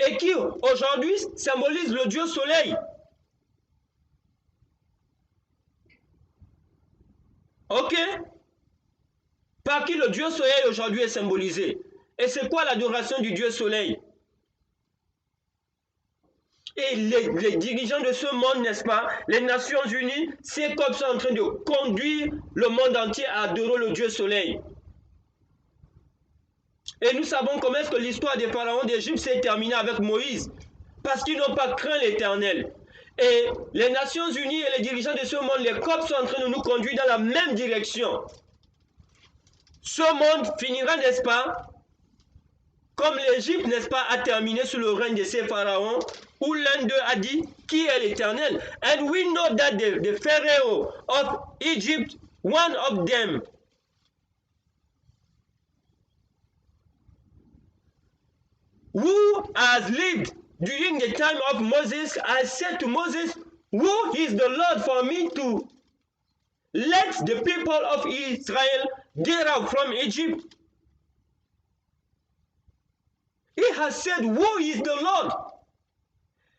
Et qui aujourd'hui symbolise le Dieu Soleil. Ok? Par qui le Dieu Soleil aujourd'hui est symbolisé? Et c'est quoi l'adoration du Dieu Soleil? Et les dirigeants de ce monde, n'est-ce pas, les Nations Unies, ces COP sont en train de conduire le monde entier à adorer le Dieu Soleil. Et nous savons comment est-ce que l'histoire des pharaons d'Égypte s'est terminée avec Moïse. Parce qu'ils n'ont pas craint l'Éternel. Et les Nations Unies et les dirigeants de ce monde, les COP, sont en train de nous conduire dans la même direction. Ce monde finira, n'est-ce pas, comme l'Égypte, n'est-ce pas, a terminé sous le règne de ces pharaons, où l'un d'eux a dit, qui est l'Éternel? And we know that the Pharaoh of Egypt, one of them, who has lived during the time of Moses, has said to Moses, who is the Lord for me to let the people of Israel get out from Egypt? He has said, who is the Lord?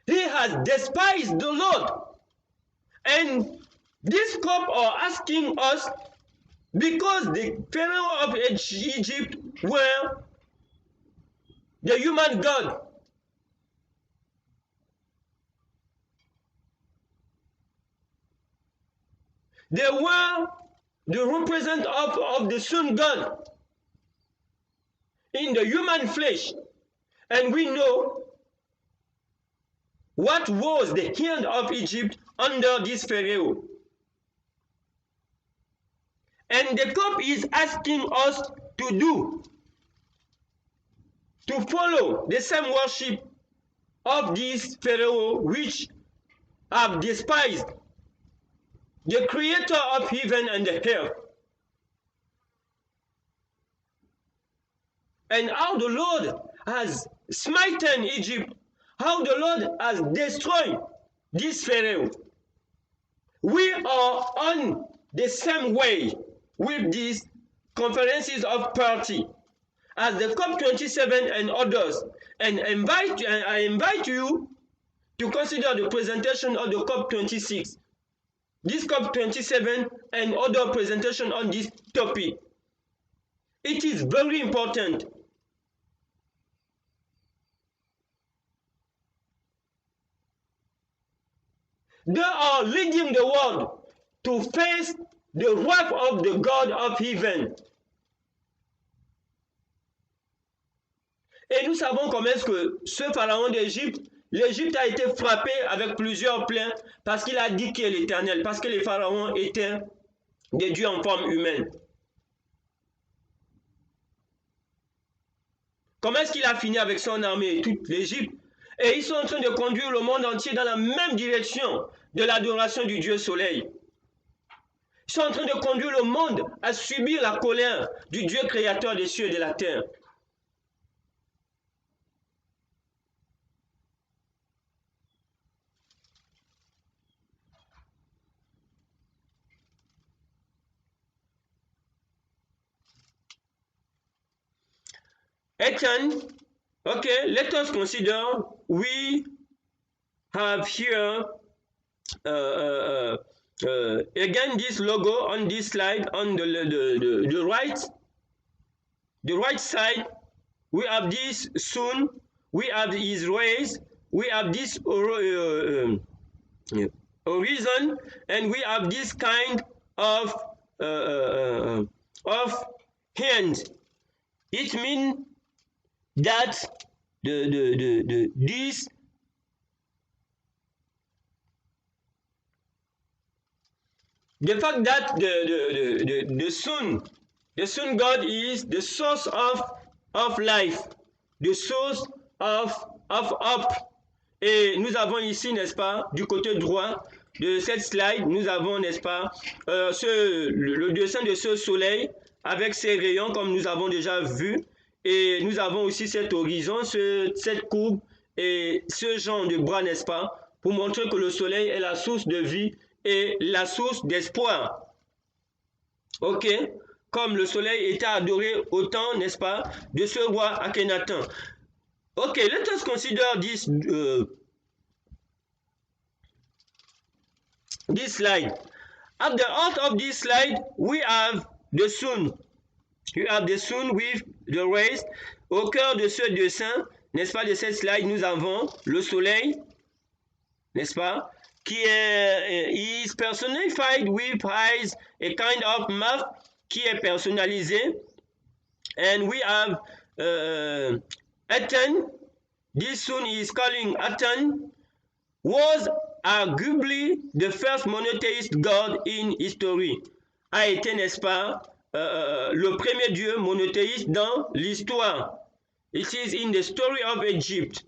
He has despised the Lord. And this COP are asking us, because the Pharaoh of Egypt were the human God. They were the representative of the sun God in the human flesh. And we know what was the end of Egypt under this Pharaoh. And the COP is asking us to do, to follow the same worship of this Pharaoh, which have despised the creator of heaven and the earth. And how the Lord has smitten Egypt, how the Lord has destroyed this Pharaoh. We are on the same way with these conferences of party as the COP27 and others. And I invite you to consider the presentation of the COP26, this COP27 and other presentation on this topic. It is very important. They are leading the world to face the wrath of the God of heaven. Et nous savons comment est-ce que ce pharaon d'Égypte, l'Égypte a été frappée avec plusieurs plaies parce qu'il a dit qu'il est l'Éternel, parce que les pharaons étaient des dieux en forme humaine. Comment est-ce qu'il a fini avec son armée et toute l'Égypte? Et ils sont en train de conduire le monde entier dans la même direction de l'adoration du Dieu Soleil. Ils sont en train de conduire le monde à subir la colère du Dieu créateur des cieux et de la terre. Ethan, okay, let us consider we have here again this logo on this slide on the right side. We have this sun, we have his rays, we have this horizon, and we have this kind of hand. It means that this the fact that the sun God is the source of life, the source of hope. Et nous avons ici, n'est-ce pas, du côté droit de cette slide, nous avons, n'est-ce pas, le dessin de ce soleil avec ses rayons comme nous avons déjà vu. Et nous avons aussi cet horizon, cette courbe et ce genre de bras, n'est-ce pas, pour montrer que le soleil est la source de vie et la source d'espoir. Ok? Comme le soleil était adoré au temps, n'est-ce pas, de ce roi Akhenaten. Ok, let us consider this slide. At the heart of this slide, we have the sun. You have the sun with the rays. Au cœur de ce dessin, n'est-ce pas, de cette slide, nous avons le soleil, n'est-ce pas, qui is personified with eyes, a kind of mouth qui est personnalisé. And we have Aten. This sun is calling Aten, was arguably the first monotheist God in history, a été, n'est-ce pas, le premier Dieu monothéiste dans l'histoire. It is in the story of Egypt.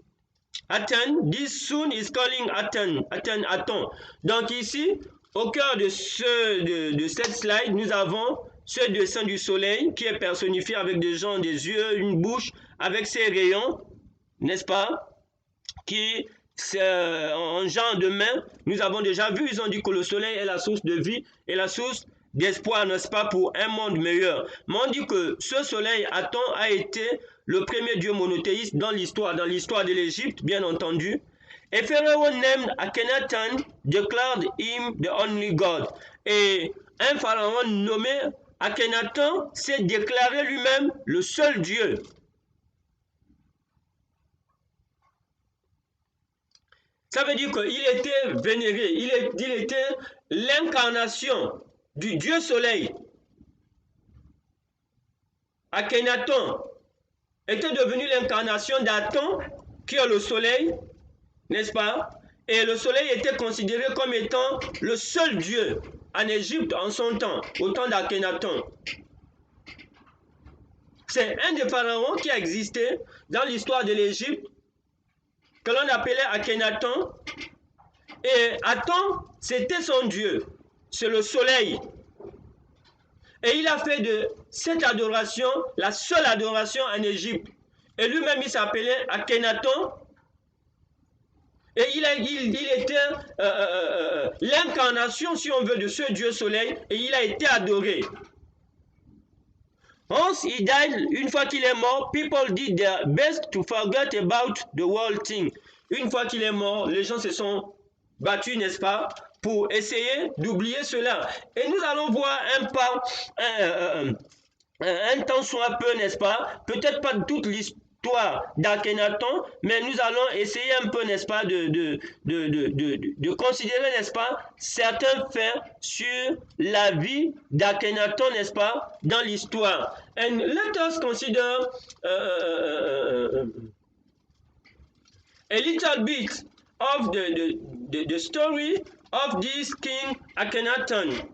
Aten, this soon is calling Aten. Donc ici, au cœur de cette slide, nous avons ce dessin du soleil qui est personnifié avec des gens, des yeux, une bouche, avec ses rayons, n'est-ce pas, qui en genre de main. Nous avons déjà vu, ils ont dit que le soleil est la source de vie et la source d'espoir, n'est-ce pas, pour un monde meilleur. Mais on dit que ce soleil, Aten, a été le premier dieu monothéiste dans l'histoire de l'Égypte, bien entendu. A pharaoh named Akhenaten declared him the only God. Et un pharaon nommé Akhenaten s'est déclaré lui-même le seul Dieu. Ça veut dire qu'il était vénéré, il était l'incarnation du Dieu soleil. Akhenaten était devenu l'incarnation d'Aten, qui est le soleil, n'est-ce pas? Et le soleil était considéré comme étant le seul Dieu en Égypte en son temps, au temps d'Akhenaten. C'est un des pharaons qui a existé dans l'histoire de l'Égypte, que l'on appelait Akhenaten. Et Aten, c'était son Dieu, c'est le soleil. Et il a fait de cette adoration la seule adoration en Égypte. Et lui-même, il s'appelait Akhenaten. Et il était l'incarnation, si on veut, de ce Dieu soleil. Et il a été adoré. Once he died, une fois qu'il est mort, people did their best to forget about the whole thing. Une fois qu'il est mort, les gens se sont battus, n'est-ce pas, pour essayer d'oublier cela. Et nous allons voir un temps soit peu, n'est-ce pas, peut-être pas toute l'histoire d'Akhenaten, mais nous allons essayer un peu, n'est-ce pas, de considérer, n'est-ce pas, certains faits sur la vie d'Akhenaten, n'est-ce pas, dans l'histoire. And let us consider a little bit of the story of this king Akhenaten.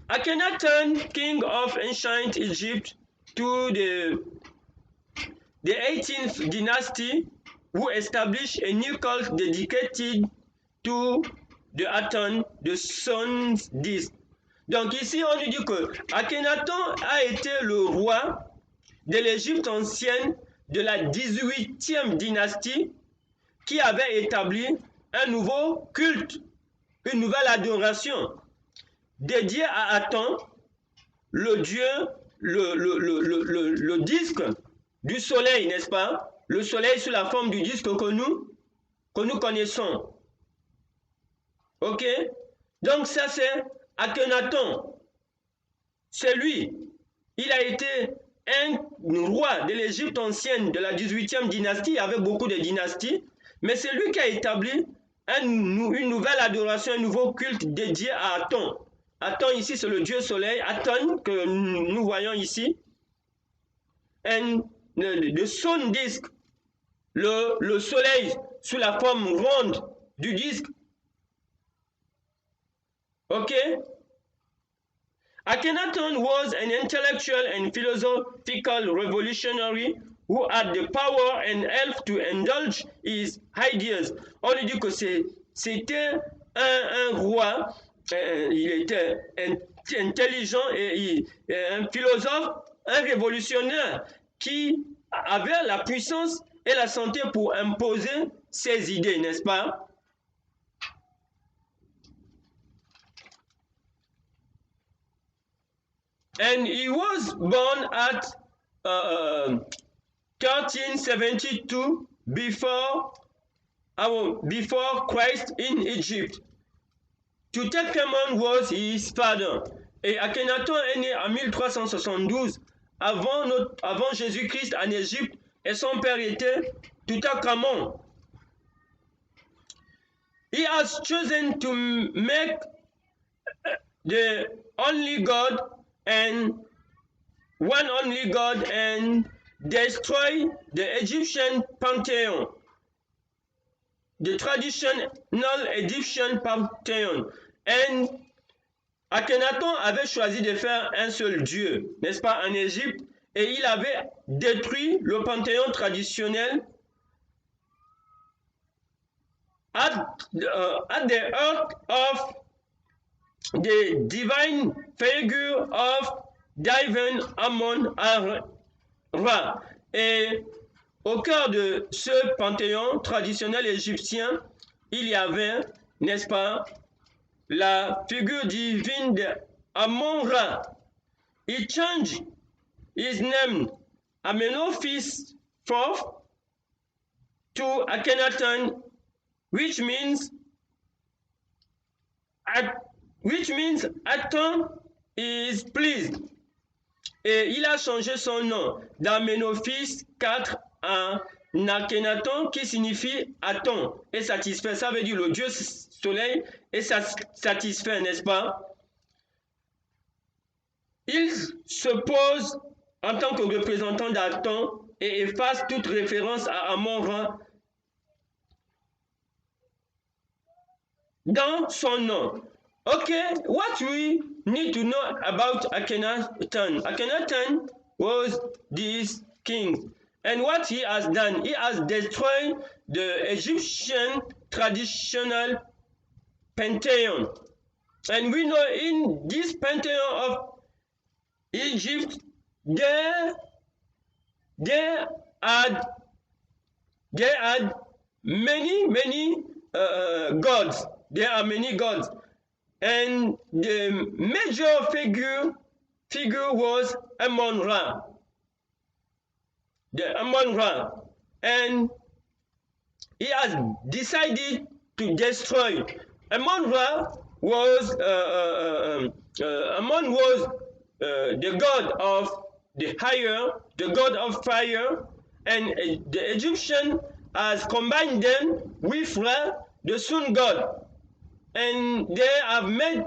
Akhenaten, king of ancient Egypt, to the 18th dynasty, who established a new cult dedicated to the Aten, the sun's disk. Donc ici, on nous dit que Akhenaten a été le roi de l'Égypte ancienne de la 18e dynastie qui avait établi un nouveau culte, une nouvelle adoration dédiée à Aten, le dieu, le disque du soleil, n'est-ce pas? Le soleil sous la forme du disque que nous connaissons. Ok? Donc ça c'est Akhenaten. C'est lui. Il a été un roi de l'Égypte ancienne de la 18e dynastie, avec beaucoup de dynasties, mais c'est lui qui a établi une nouvelle adoration, un nouveau culte dédié à Aten. Aten ici c'est le dieu soleil, Aten que nous voyons ici. And the sun disk, le soleil sous la forme ronde du disque. Ok? Akhenaten was an intellectual and philosophical revolutionary who had the power and help to indulge his ideas. On lui dit que c'était un roi, il était intelligent et un philosophe, un révolutionnaire qui avait la puissance et la santé pour imposer ses idées, n'est-ce pas? And he was born at 1372 before Christ in Egypt. Tutankhamon was his father. Et Akhenaten est né en 1372 avant Jésus-Christ en Égypte, et son père était Tutankhamon. He has chosen to make the only God and one only God and destroy the Egyptian pantheon. the traditional Egyptian pantheon. And Akhenaton avait choisi de faire un seul dieu, n'est-ce pas, en Égypte, et il avait détruit le panthéon traditionnel at the heart of the divine figure of Divine Amon-Ra. Et au cœur de ce panthéon traditionnel égyptien, il y avait, n'est-ce pas, la figure divine de Amon-Ra. He changed his name Amenophis IV to Akhenaton, which means Aton is pleased. Et il a changé son nom d'Amenophis IV en Akhenaton, qui signifie Aton et satisfait. Ça veut dire le dieu soleil est satisfait, n'est-ce pas? Il se pose en tant que représentant d'Aton et efface toute référence à Amon-Ra dans son nom. Okay, what we need to know about Akhenaton. Akhenaton was this king, and what he has done, he has destroyed the Egyptian traditional pantheon. And we know in this pantheon of Egypt, they had many gods. There are many gods. And the major figure was Amon-Ra, the Amon-Ra, and he has decided to destroy. Amon-Ra was the god of the the god of fire, and the Egyptian has combined them with Ra, the sun god. And they have made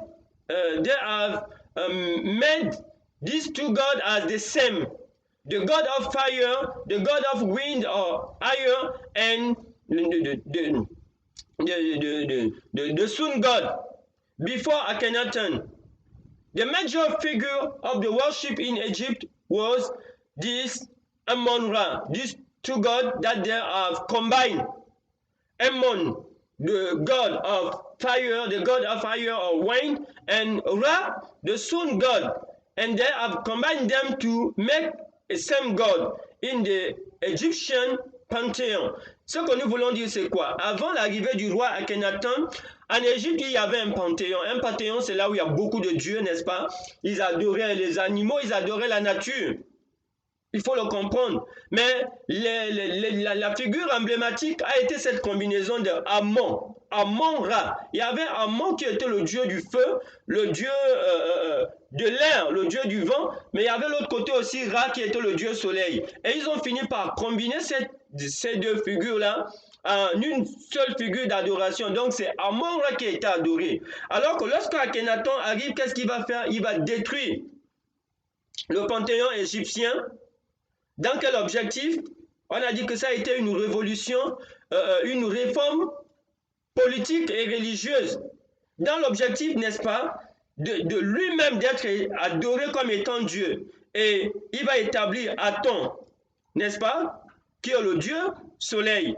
these two gods as the same: the god of fire, the god of wind or air, and the sun god before Akhenaton. The major figure of the worship in Egypt was this Amon-Ra, these two gods that they have combined. Amon, the god of fire, or wind, and Ra, the sun god, and they have combined them to make a same god in the Egyptian panthéon. Ce que nous voulons dire, c'est quoi? Avant l'arrivée du roi Akhenaton, en Égypte, il y avait un panthéon. Un panthéon, c'est là où il y a beaucoup de dieux, n'est-ce pas? Ils adoraient les animaux, ils adoraient la nature. Il faut le comprendre. Mais la figure emblématique a été cette combinaison de Amon, Amon-Ra. Il y avait Amon qui était le dieu du feu, le dieu de l'air, le dieu du vent, mais il y avait l'autre côté aussi Ra qui était le dieu soleil. Et ils ont fini par combiner ces deux figures-là en une seule figure d'adoration. Donc c'est Amon-Ra qui a été adoré. Alors que lorsque Akhenaton arrive, qu'est-ce qu'il va faire? Il va détruire le panthéon égyptien. Dans quel objectif? On a dit que ça a été une révolution, une réforme politique et religieuse. Dans l'objectif, n'est-ce pas, de lui-même d'être adoré comme étant Dieu. Et il va établir Aton, n'est-ce pas, qui est le Dieu soleil.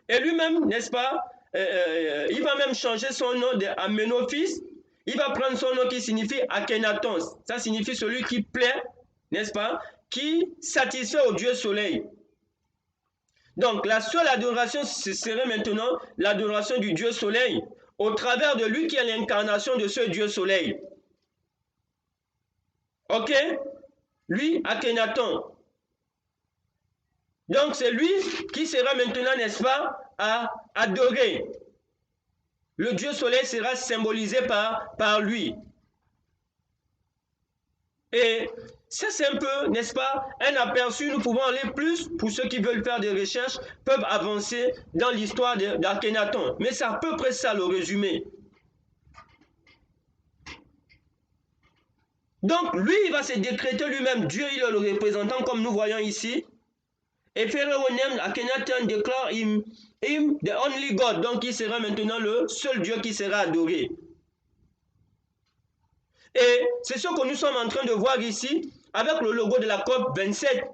Et lui-même, n'est-ce pas, il va même changer son nom d'Amenophis. Il va prendre son nom qui signifie Akhenaton. Ça signifie celui qui plaît, n'est-ce pas, qui satisfait au Dieu soleil. Donc la seule adoration, ce serait maintenant l'adoration du Dieu soleil, au travers de lui qui est l'incarnation de ce Dieu soleil. Ok? Lui, Akhenaton. Donc c'est lui qui sera maintenant, n'est-ce pas, à adorer. Le Dieu soleil sera symbolisé par lui. Et ça, c'est un peu, n'est-ce pas, un aperçu. Nous pouvons aller plus, pour ceux qui veulent faire des recherches, peuvent avancer dans l'histoire d'Akhenaton. Mais c'est à peu près ça le résumé. Donc, lui, il va se décréter lui-même Dieu, il est le représentant, comme nous voyons ici. Et Pharaoh named Akhenaton declared him, the only God. Donc, il sera maintenant le seul Dieu qui sera adoré. Et c'est ce que nous sommes en train de voir ici avec le logo de la COP 27.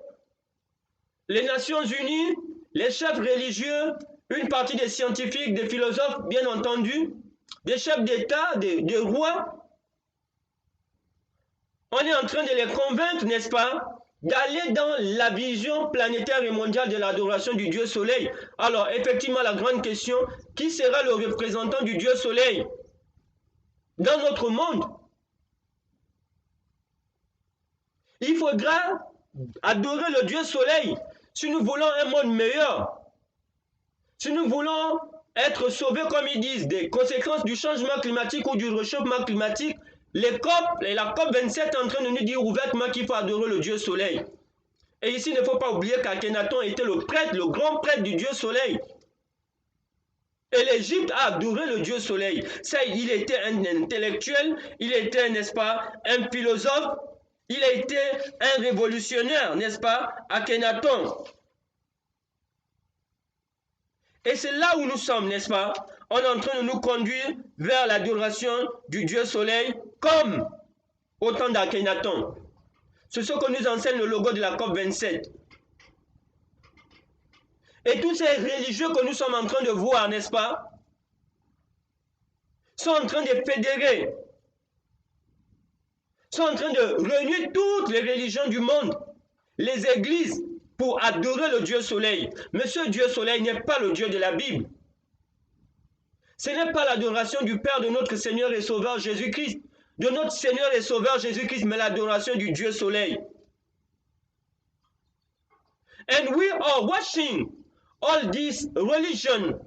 Les Nations Unies, les chefs religieux, une partie des scientifiques, des philosophes, bien entendu, des chefs d'État, des rois. On est en train de les convaincre, n'est-ce pas, d'aller dans la vision planétaire et mondiale de l'adoration du Dieu Soleil. Alors, effectivement, la grande question, qui sera le représentant du Dieu Soleil dans notre monde? Il faudra adorer le Dieu Soleil si nous voulons un monde meilleur. Si nous voulons être sauvés, comme ils disent, des conséquences du changement climatique ou du réchauffement climatique, les COP et la COP 27 est en train de nous dire ouvertement qu'il faut adorer le Dieu Soleil. Et ici, il ne faut pas oublier qu'Akhenaton était le prêtre, le grand prêtre du Dieu Soleil. Et l'Égypte a adoré le Dieu Soleil. Ça, il était un intellectuel, il était, n'est-ce pas, un philosophe, il a été un révolutionnaire, n'est-ce pas, Akhenaton. Et c'est là où nous sommes, n'est-ce pas? On est en train de nous conduire vers l'adoration du Dieu Soleil comme au temps d'Akhenaton. C'est ce que nous enseigne le logo de la COP 27. Et tous ces religieux que nous sommes en train de voir, n'est-ce pas, sont en train de fédérer, sont en train de réunir toutes les religions du monde, les églises, pour adorer le Dieu Soleil. Mais ce Dieu Soleil n'est pas le Dieu de la Bible. Ce n'est pas l'adoration du Père de notre Seigneur et Sauveur Jésus-Christ, de notre Seigneur et Sauveur Jésus-Christ, mais l'adoration du Dieu Soleil. And we are watching all this religion,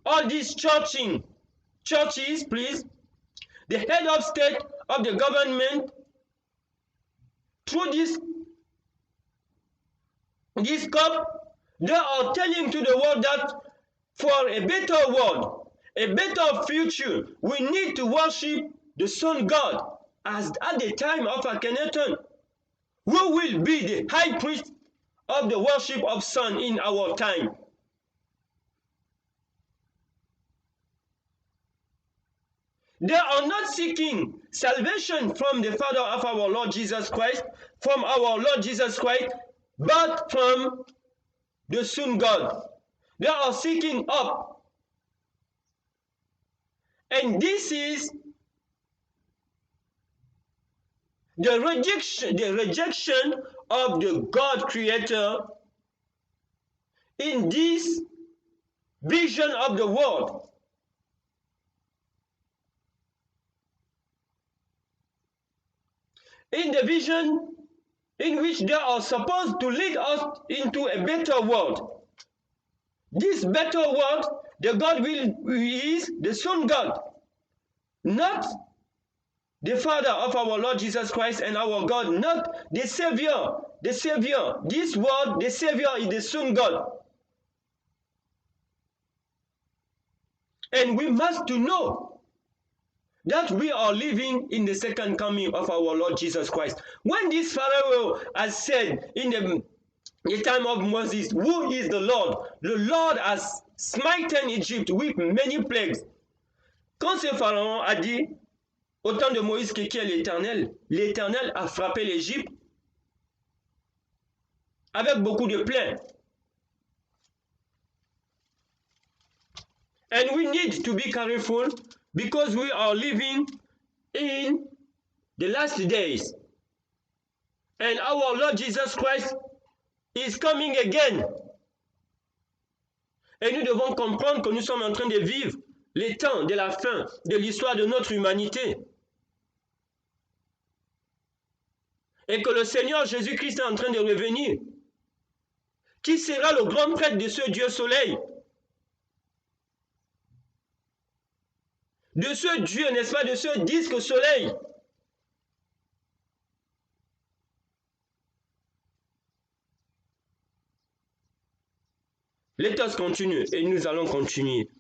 all these churches, please, the head of state of the government, through this COP, they are telling to the world that for a better world, a better future, we need to worship the sun God, as at the time of Akhenaton, who will be the high priest of the worship of sun in our time. They are not seeking salvation from the Father of our Lord Jesus Christ, from our Lord Jesus Christ, but from the sun God. They are seeking up. And this is the rejection of the God Creator in this vision of the world. In the vision in which they are supposed to lead us into a better world. This better world, the God is the Son God, not the Father of our Lord Jesus Christ and our God, not the Savior. The Savior, this world, the Savior is the Son God. And we must know that we are living in the second coming of our Lord Jesus Christ. When this Pharaoh has said in the time of Moses, who is the Lord? The Lord has smitten Egypt with many plagues. Quand ce Pharaon a dit, au temps de Moïse, qui est l'Éternel, l'Éternel a frappé l'Égypte avec beaucoup de plaies. And we need to be careful because we are living in the last days. And our Lord Jesus Christ is coming again. Et nous devons comprendre que nous sommes en train de vivre les temps de la fin de l'histoire de notre humanité. Et que le Seigneur Jésus-Christ est en train de revenir. Qui sera le grand prêtre de ce Dieu Soleil? De ce Dieu, n'est-ce pas, de ce disque Soleil? Let us continue et nous allons continuer.